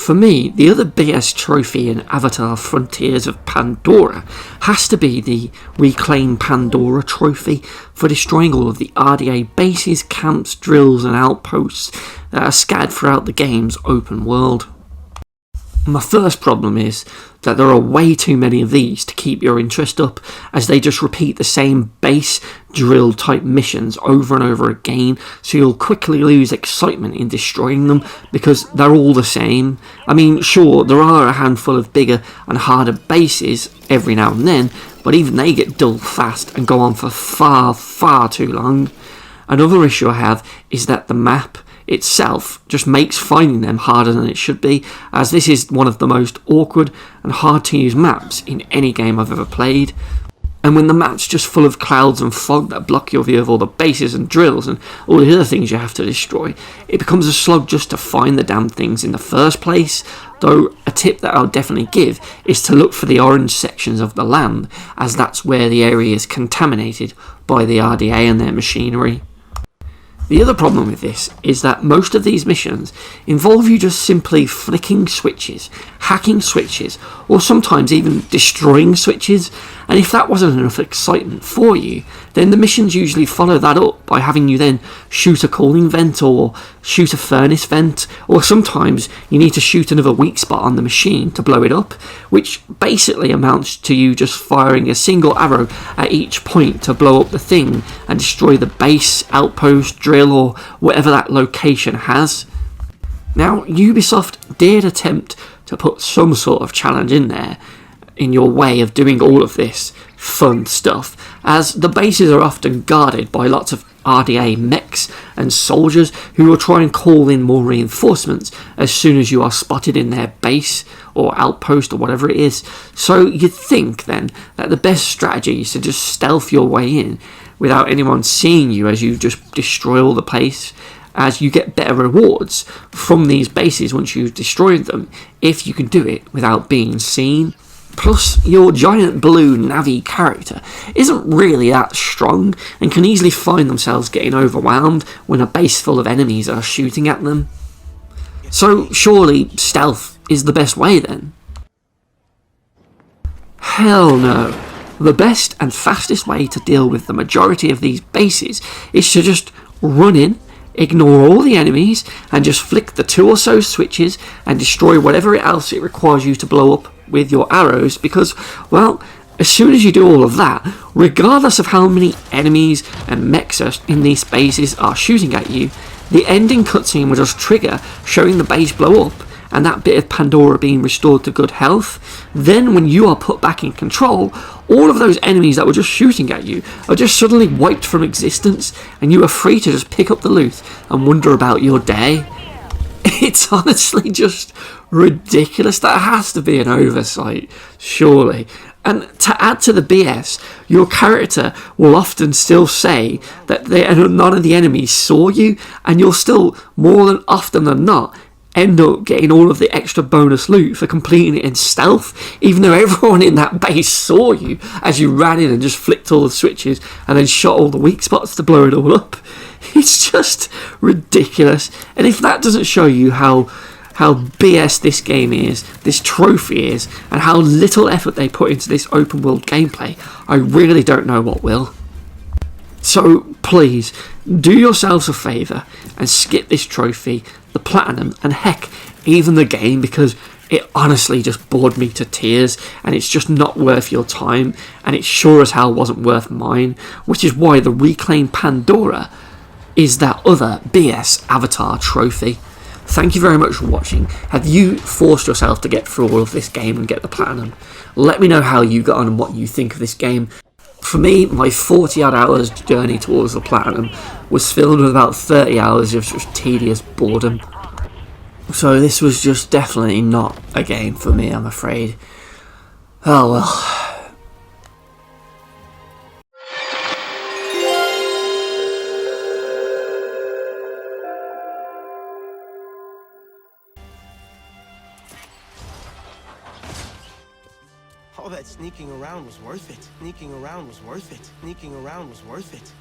For me, the other BS trophy in Avatar Frontiers of Pandora has to be the RECLAIM Pandora Trophy for destroying all of the RDA bases, camps, drills and outposts that are scattered throughout the game's open world. My first problem is that there are way too many of these to keep your interest up, as they just repeat the same base drill type missions over and over again, so you'll quickly lose excitement in destroying them because they're all the same. I mean, sure, there are a handful of bigger and harder bases every now and then, but even they get dull fast and go on for far too long. Another issue I have is that the map itself just makes finding them harder than it should be, as this is one of the most awkward and hard to use maps in any game I've ever played. And when the map's just full of clouds and fog that block your view of all the bases and drills and all the other things you have to destroy, it becomes a slog just to find the damn things in the first place. Though a tip that I'll definitely give is to look for the orange sections of the land, as that's where the area is contaminated by the RDA and their machinery. The other problem with this is that most of these missions involve you just simply flicking switches, hacking switches, or sometimes even destroying switches, and if that wasn't enough excitement for you, then the missions usually follow that up by having you then shoot a cooling vent or shoot a furnace vent, or sometimes you need to shoot another weak spot on the machine to blow it up, which basically amounts to you just firing a single arrow at each point to blow up the thing and destroy the base, outpost, drill, or whatever that location has. Now, Ubisoft did attempt to put some sort of challenge in there in your way of doing all of this fun stuff, as the bases are often guarded by lots of RDA mechs and soldiers who will try and call in more reinforcements as soon as you are spotted in their base or outpost or whatever it is. So you'd think then that the best strategy is to just stealth your way in without anyone seeing you as you just destroy all the place, as you get better rewards from these bases once you've destroyed them if you can do it without being seen. Plus, your giant blue Navi character isn't really that strong and can easily find themselves getting overwhelmed when a base full of enemies are shooting at them. So surely stealth is the best way then? Hell no. The best and fastest way to deal with the majority of these bases is to just run in, ignore all the enemies, and just flick the 2 or so switches and destroy whatever else it requires you to blow up with your arrows, because, well, as soon as you do all of that, regardless of how many enemies and mechs in these bases are shooting at you, the ending cutscene will just trigger, showing the base blow up and that bit of Pandora being restored to good health. Then when you are put back in control, all of those enemies that were just shooting at you are just suddenly wiped from existence, and you are free to just pick up the loot and wonder about your day. It's honestly just ridiculous. That has to be an oversight, surely. And to add to the BS, your character will often still say that none of the enemies saw you, and you'll still, more than often than not, end up getting all of the extra bonus loot for completing it in stealth, even though everyone in that base saw you as you ran in and just flicked all the switches and then shot all the weak spots to blow it all up. It's just ridiculous. And if that doesn't show you how BS this game is, this trophy is, and how little effort they put into this open world gameplay, I really don't know what will. So please, do yourselves a favour and skip this trophy, the platinum, and heck, even the game, because it honestly just bored me to tears, and it's just not worth your time, and it sure as hell wasn't worth mine, which is why the RECLAIM Pandora is that other BS Avatar trophy. Thank you very much for watching. Have you forced yourself to get through all of this game and get the platinum? Let me know how you got on and what you think of this game. For me, my 40 odd hours journey towards the platinum was filled with about 30 hours of just tedious boredom. So this was just definitely not a game for me, I'm afraid. Oh well. All that sneaking around was worth it. Sneaking around was worth it. Sneaking around was worth it.